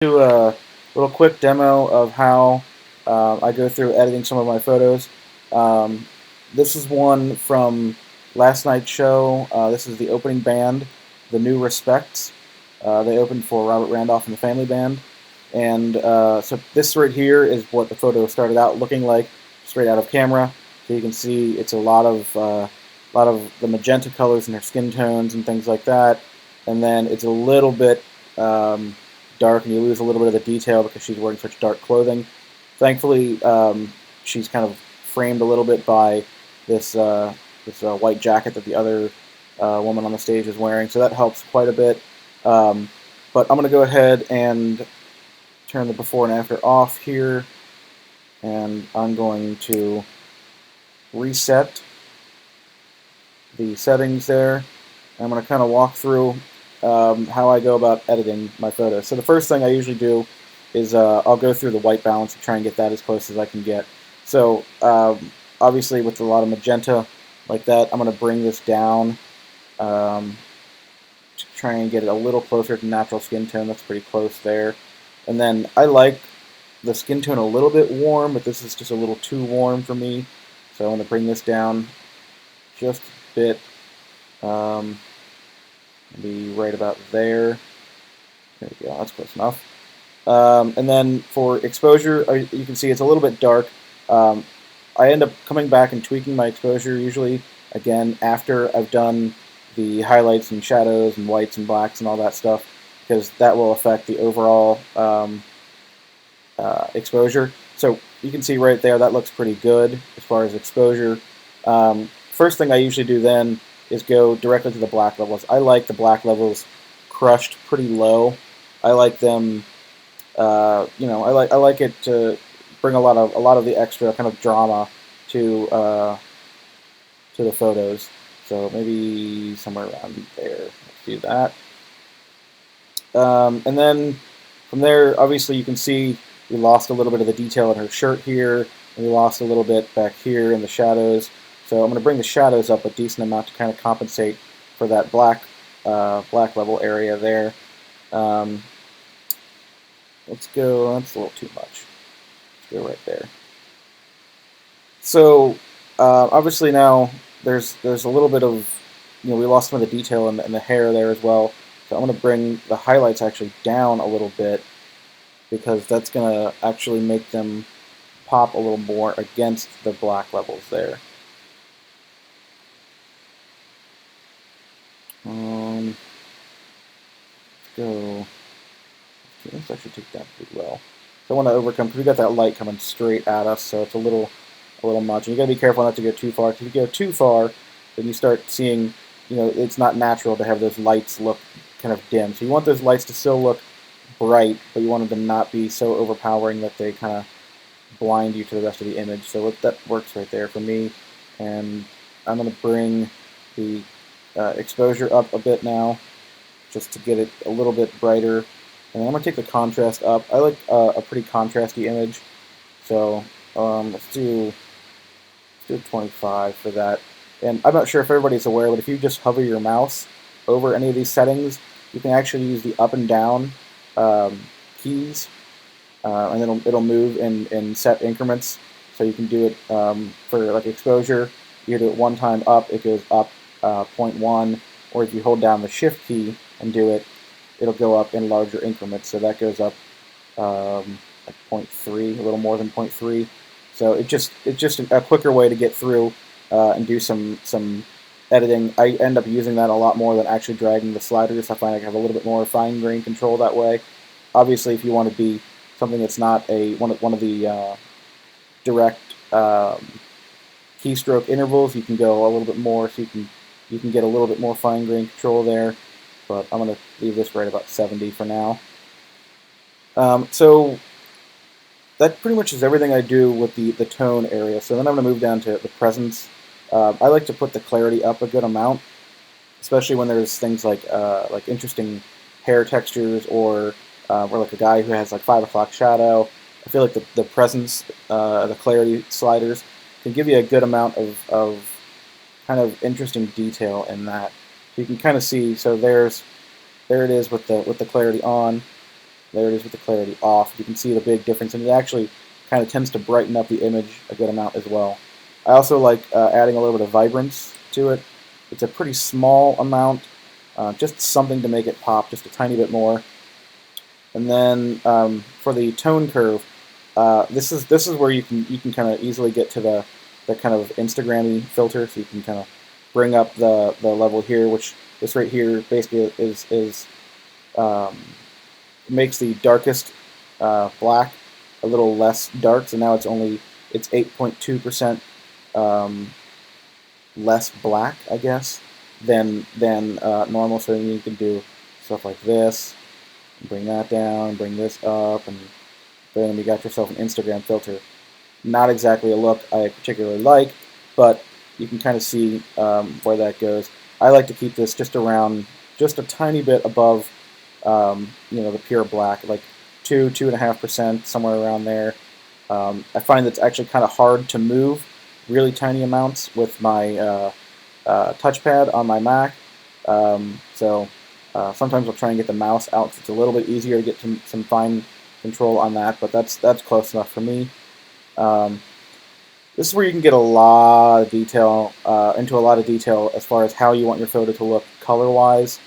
Do a little quick demo of how I go through editing some of my photos. Um, this is one from last night's show. This is the opening band, The New Respects. They opened for Robert Randolph and the Family Band. And so this right here is what the photo started out looking like, straight out of camera. So you can see it's a lot of the magenta colors in her skin tones and things like that. And then it's a little bit dark, and you lose a little bit of the detail because she's wearing such dark clothing. Thankfully, she's kind of framed a little bit by this white jacket that the other woman on the stage is wearing, so that helps quite a bit. But I'm going to go ahead and turn the before and after off here, and I'm going to reset the settings there. I'm going to kind of walk through how I go about editing my photos. So the first thing I usually do is I'll go through the white balance and try and get that as close as I can get. So obviously with a lot of magenta like that, I'm going to bring this down to try and get it a little closer to natural skin tone. That's pretty close there. And then I like the skin tone a little bit warm, but this is just a little too warm for me. So I'm going to bring this down just a bit. Maybe right about there. There we go, that's close enough. And then for exposure, you can see it's a little bit dark. I end up coming back and tweaking my exposure usually, again, after I've done the highlights and shadows and whites and blacks and all that stuff, because that will affect the overall exposure. So you can see right there, that looks pretty good as far as exposure. First thing I usually do then is go directly to the black levels. I like the black levels crushed pretty low. I like them, I like it to bring a lot of the extra kind of drama to the photos. So maybe somewhere around there. Let's do that. And then from there, obviously you can see we lost a little bit of the detail in her shirt here, and we lost a little bit back here in the shadows. So I'm going to bring the shadows up a decent amount to kind of compensate for that black level area there. Let's go, that's a little too much. Let's go right there. So obviously now there's a little bit of, we lost some of the detail in the hair there as well. So I'm going to bring the highlights actually down a little bit, because that's going to actually make them pop a little more against the black levels there. Let's go. Okay, let's actually take that pretty well. So I want to overcome, because we got that light coming straight at us, so it's a little much. And you got to be careful not to go too far. Because if you go too far, then you start seeing, it's not natural to have those lights look kind of dim. So you want those lights to still look bright, but you want them to not be so overpowering that they kind of blind you to the rest of the image. So that works right there for me. And I'm going to bring the exposure up a bit now, just to get it a little bit brighter. And I'm going to take the contrast up. I like a pretty contrasty image, so let's do 25 for that. And I'm not sure if everybody's aware, but if you just hover your mouse over any of these settings, you can actually use the up and down keys, and it'll move in set increments. So you can do it for like exposure. You do it one time up, it goes up 0.1, or if you hold down the shift key and do it, it'll go up in larger increments. So that goes up like 0.3, a little more than 0.3. So it's just a quicker way to get through and do some editing. I end up using that a lot more than actually dragging the sliders. I find I have a little bit more fine grain control that way. Obviously, if you want to be something that's not one of the direct keystroke intervals, you can go a little bit more, so you can get a little bit more fine grain control there. But I'm going to leave this right about 70 for now. So that pretty much is everything I do with the tone area. So then I'm going to move down to the presence. I like to put the clarity up a good amount, especially when there's things like interesting hair textures, or like a guy who has like 5 o'clock shadow. I feel like the presence, the clarity sliders can give you a good amount of kind of interesting detail in that. You can kind of see, so there it is with the clarity on. There it is with the clarity off. You can see the big difference, and it actually kind of tends to brighten up the image a good amount as well. I also like adding a little bit of vibrance to it. It's a pretty small amount, just something to make it pop just a tiny bit more. And then for the tone curve, this is where you can kind of easily get to the kind of Instagram-y filter, so you can kind of bring up the level here, which this right here basically is makes the darkest black a little less dark. So now it's 8.2% less black, I guess, than normal. So you can do stuff like this, bring that down, bring this up, and boom, you got yourself an Instagram filter. Not exactly a look I particularly like, but you can kind of see where that goes. I like to keep this just around, just a tiny bit above, the pure black, like 2.5%, somewhere around there. I find that it's actually kind of hard to move really tiny amounts with my touchpad on my Mac. Sometimes I'll try and get the mouse out. So it's a little bit easier to get some fine control on that, but that's close enough for me. This is where you can get a lot of detail, into a lot of detail as far as how you want your photo to look color-wise.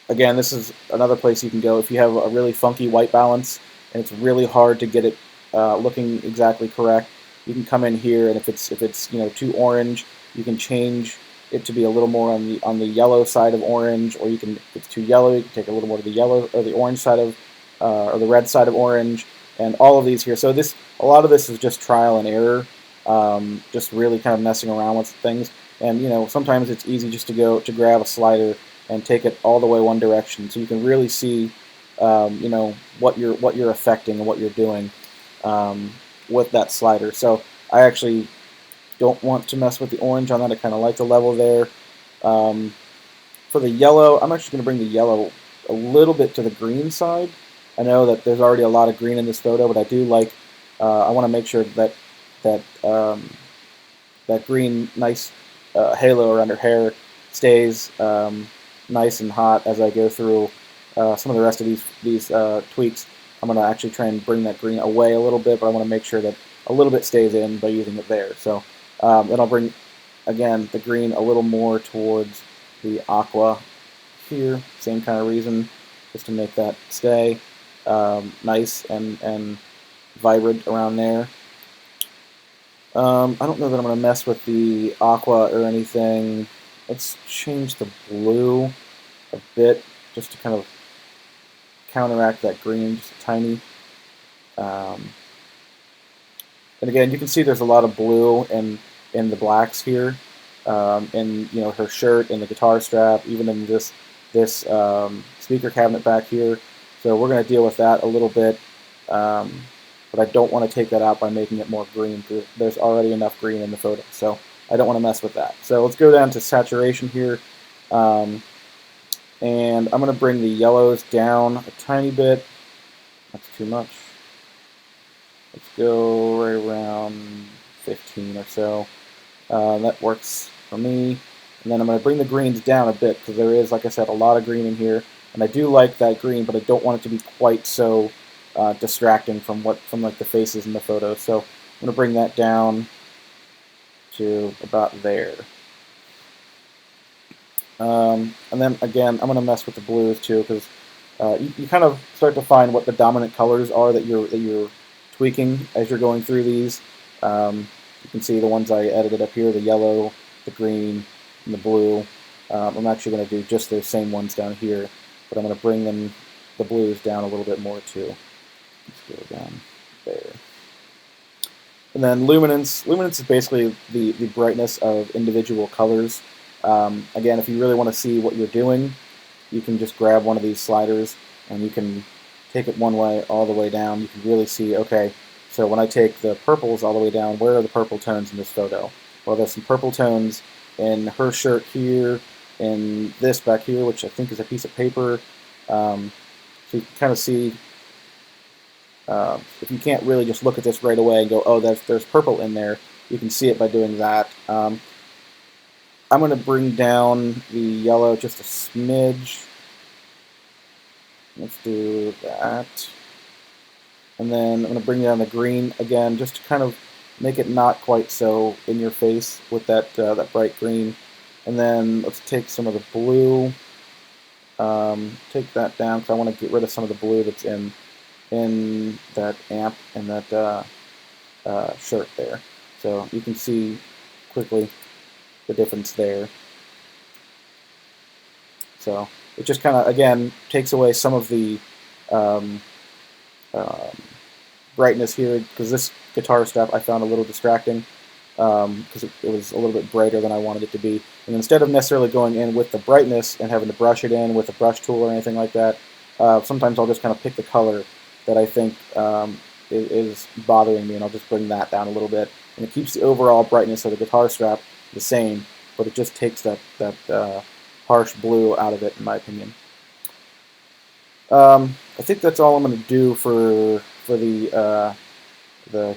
Again, this is another place you can go if you have a really funky white balance and it's really hard to get it looking exactly correct. You can come in here, and if it's too orange, you can change it to be a little more on the yellow side of orange, or if it's too yellow, you can take a little more to the yellow or the orange side of or the red side of orange, and all of these here. So a lot of this is just trial and error, just really kind of messing around with things. And sometimes it's easy just to grab a slider and take it all the way one direction, so you can really see what you're affecting and what you're doing with that slider. So I actually don't want to mess with the orange on that. I kind of like the level there. For the yellow, I'm actually going to bring the yellow a little bit to the green side. I know that there's already a lot of green in this photo, but I do like, I want to make sure that that green nice halo around her hair stays nice and hot as I go through some of the rest of these tweaks. I'm going to actually try and bring that green away a little bit, but I want to make sure that a little bit stays in by using it there. So then I'll bring, again, the green a little more towards the aqua here. Same kind of reason, just to make that stay nice and vibrant around there. I don't know that I'm going to mess with the aqua or anything. Let's change the blue a bit, just to kind of counteract that green just a tiny. And again, you can see there's a lot of blue in the blacks here, in her shirt, in the guitar strap, even in this speaker cabinet back here. So we're going to deal with that a little bit, but I don't want to take that out by making it more green, because there's already enough green in the photo. So I don't want to mess with that. So let's go down to saturation here. And I'm going to bring the yellows down a tiny bit. That's too much. Let's go right around 15 or so. That works for me. And then I'm going to bring the greens down a bit, because there is, like I said, a lot of green in here. And I do like that green, but I don't want it to be quite so distracting from like the faces in the photo. So I'm going to bring that down to about there. And then again, I'm going to mess with the blues too, because you kind of start to find what the dominant colors are that you're tweaking as you're going through these. You can see the ones I edited up here: the yellow, the green, and the blue. I'm actually going to do just those same ones down here, but I'm going to bring the blues down a little bit more too. Let's go down there. And then luminance. Luminance is basically the brightness of individual colors. Again, if you really want to see what you're doing, you can just grab one of these sliders and you can take it one way all the way down. You can really see, okay, so when I take the purples all the way down, where are the purple tones in this photo? Well, there's some purple tones in her shirt here, in this back here, which I think is a piece of paper. So you can kind of see, if you can't really just look at this right away and go, oh, there's purple in there, you can see it by doing that. I'm going to bring down the yellow just a smidge. Let's do that. And then I'm going to bring down the green again, just to kind of make it not quite so in your face with that that bright green. And then let's take some of the blue, take that down because I want to get rid of some of the blue that's in that amp and that shirt there. So you can see quickly the difference there. So it just kind of, again, takes away some of the um, brightness here, because this guitar strap I found a little distracting because it was a little bit brighter than I wanted it to be. And instead of necessarily going in with the brightness and having to brush it in with a brush tool or anything like that, sometimes I'll just kind of pick the color that I think is bothering me, and I'll just bring that down a little bit. And it keeps the overall brightness of the guitar strap the same, but it just takes that harsh blue out of it, in my opinion. I think that's all I'm going to do for the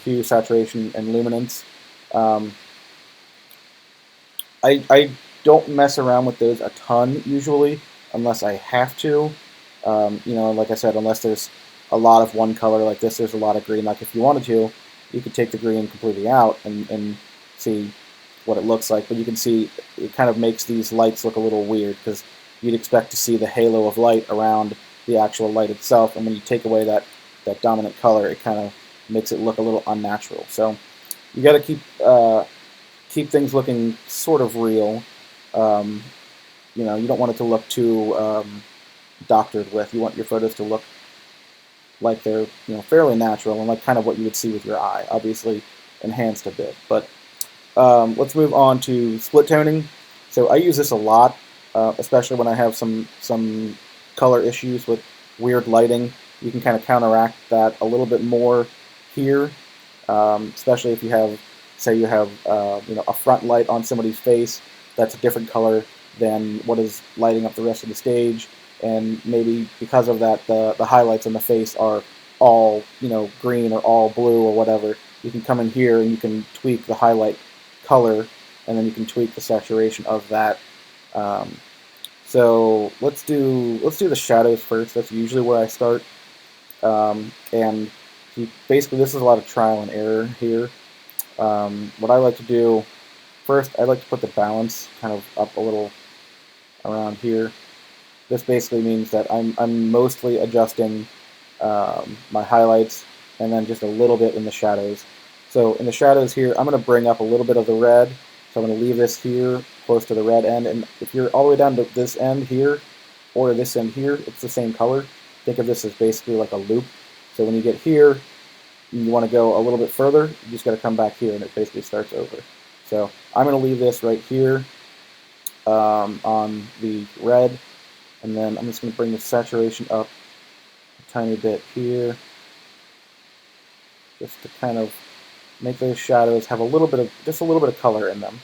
hue, saturation, and luminance. I don't mess around with those a ton usually, unless I have to. You know, like I said, unless there's a lot of one color like this, there's a lot of green. Like if you wanted to, you could take the green completely out and see what it looks like. But you can see it kind of makes these lights look a little weird, because you'd expect to see the halo of light around the actual light itself, and when you take away that dominant color, it kind of makes it look a little unnatural. So you got to keep things looking sort of real. You know, you don't want it to look too doctored with. You want your photos to look like they're, you know, fairly natural and like kind of what you would see with your eye. Obviously enhanced a bit, but let's move on to split toning. So I use this a lot, especially when I have some color issues with weird lighting. You can kind of counteract that a little bit more here, especially if you have, say you have you know, a front light on somebody's face that's a different color than what is lighting up the rest of the stage, and maybe because of that the highlights on the face are all, you know, green or all blue or whatever. You can come in here and you can tweak the highlight color, and then you can tweak the saturation of that. So let's do the shadows first. That's usually where I start, and basically this is a lot of trial and error here. What I like to do first, I like to put the balance kind of up a little around here. This basically means that I'm mostly adjusting my highlights, and then just a little bit in the shadows. So in the shadows here, I'm going to bring up a little bit of the red. So I'm going to leave this here close to the red end, and if you're all the way down to this end here, or this end here, it's the same color. Think of this as basically like a loop. So when you get here, you want to go a little bit further, you just got to come back here, and it basically starts over. So I'm going to leave this right here on the red, and then I'm just going to bring the saturation up a tiny bit here, just to kind of make those shadows have a little bit of color in them.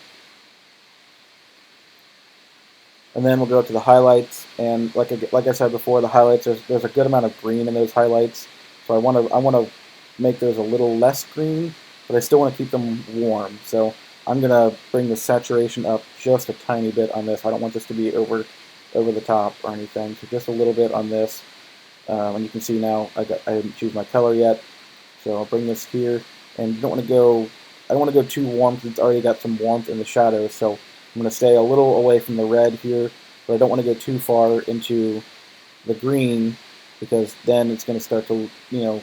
And then we'll go to the highlights, and like I said before, the highlights, there's a good amount of green in those highlights, so I want to make those a little less green, but I still want to keep them warm. So I'm going to bring the saturation up just a tiny bit on this. I don't want this to be over the top or anything, so just a little bit on this. And you can see now I didn't choose my color yet, so I'll bring this here. And you don't want to go, I don't want to go too warm because it's already got some warmth in the shadows, so I'm going to stay a little away from the red here, but I don't want to go too far into the green, because then it's going to start to, you know,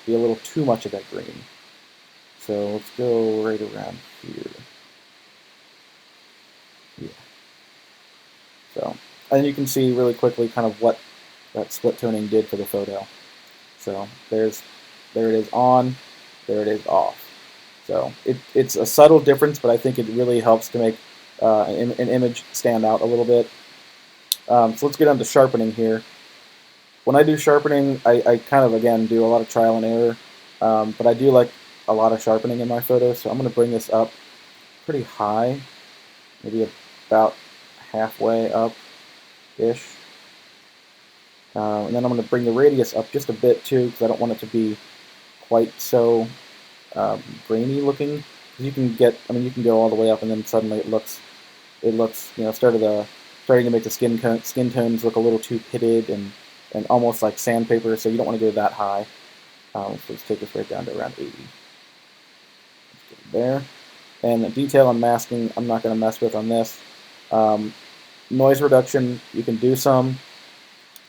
be a little too much of that green. So let's go right around here. Yeah. So, and you can see really quickly kind of what that split toning did for the photo. So there it is on, there it is off. So it's a subtle difference, but I think it really helps to make an image stand out a little bit. So let's get on to sharpening here. When I do sharpening, I kind of, again, do a lot of trial and error, but I do like a lot of sharpening in my photos, so I'm going to bring this up pretty high, maybe about halfway up-ish. And then I'm going to bring the radius up just a bit too, because I don't want it to be quite so grainy looking. You can get, I mean, you can go all the way up, and then suddenly it looks, you know, starting to make the skin tones look a little too pitted, and and almost like sandpaper, so you don't want to go that high. So let's take this right down to around 80. There. And the detail and masking, I'm not going to mess with on this. Noise reduction, you can do some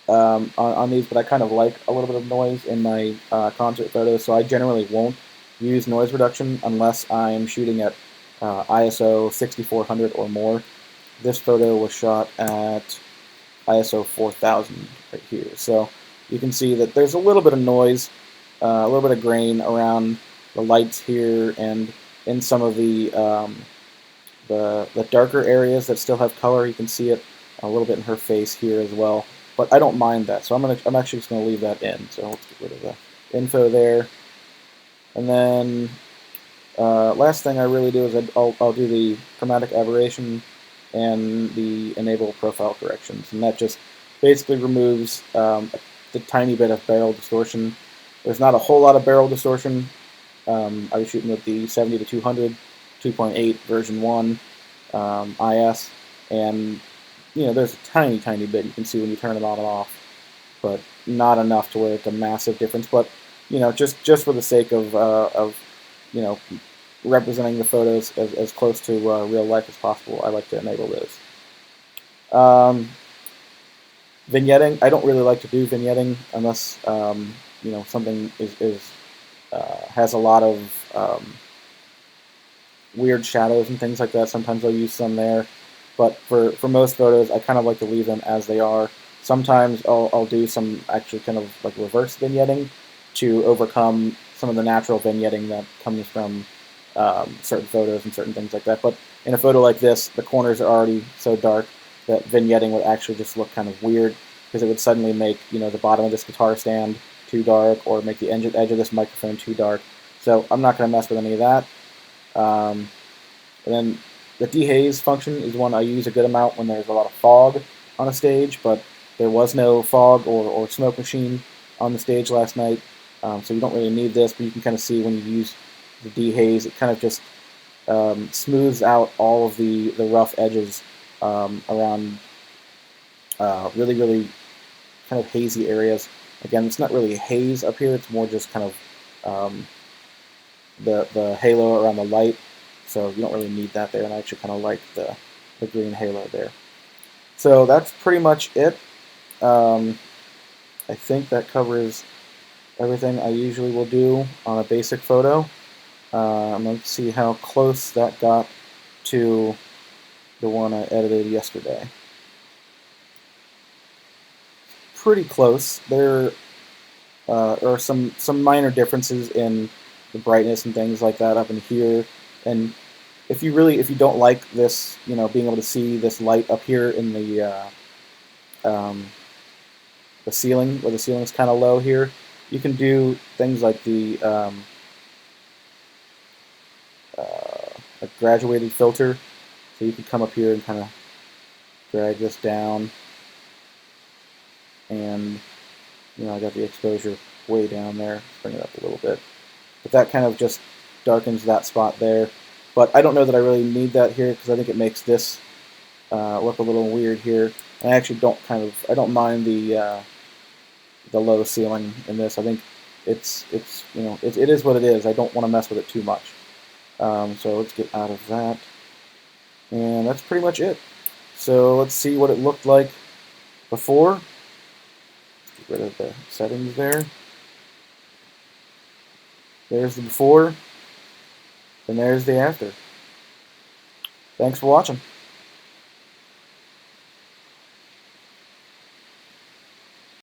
on these, but I kind of like a little bit of noise in my concert photos, so I generally won't use noise reduction unless I'm shooting at ISO 6400 or more. This photo was shot at ISO 4000 right here, so you can see that there's a little bit of noise, a little bit of grain around the lights here, and in some of the darker areas that still have color. You can see it a little bit in her face here as well, but I don't mind that, so I'm actually just going to leave that in. So let's get rid of the info there, and then last thing I really do is I'll do the chromatic aberration and the enable profile corrections, and that just basically removes the tiny bit of barrel distortion. There's not a whole lot of barrel distortion. I was shooting with the 70 to 200, 2.8 version 1 IS, and there's a tiny bit you can see when you turn it on and off, but not enough to where it's a massive difference. But just for the sake of representing the photos as close to real life as possible, I like to enable those. Vignetting, I don't really like to do vignetting unless something has a lot of weird shadows and things like that. Sometimes I'll use some there, but for most photos, I kind of like to leave them as they are. Sometimes I'll do some actually kind of like reverse vignetting to overcome some of the natural vignetting that comes from certain photos and certain things like that. But in a photo like this, the corners are already so dark that vignetting would actually just look kind of weird, because it would suddenly make the bottom of this guitar stand too dark, or make the edge of this microphone too dark. So I'm not going to mess with any of that. And then the dehaze function is one I use a good amount when there's a lot of fog on a stage, but there was no fog or smoke machine on the stage last night, so you don't really need this, but you can kind of see when you use the dehaze, it kind of just smooths out all of the rough edges around really kind of hazy areas. Again, it's not really haze up here, it's more just kind of the halo around the light, so you don't really need that there, and I actually kind of like the green halo there. So that's pretty much it. I think that covers everything I usually will do on a basic photo. I'm going to see how close that got to the one I edited yesterday. Pretty close. There are some minor differences in the brightness and things like that up in here, and if you don't like this, being able to see this light up here in the ceiling, where the ceiling is kind of low here, you can do things like the a graduated filter. So you can come up here and kind of drag this down, and I got the exposure way down there. Bring it up a little bit, but that kind of just darkens that spot there. But I don't know that I really need that here, because I think it makes this look a little weird here. And I actually don't mind the low ceiling in this. I think it is what it is. I don't want to mess with it too much. So let's get out of that, and that's pretty much it. So let's see what it looked like before. Let's get rid of the settings there. There's the before, and there's the after. Thanks for watching.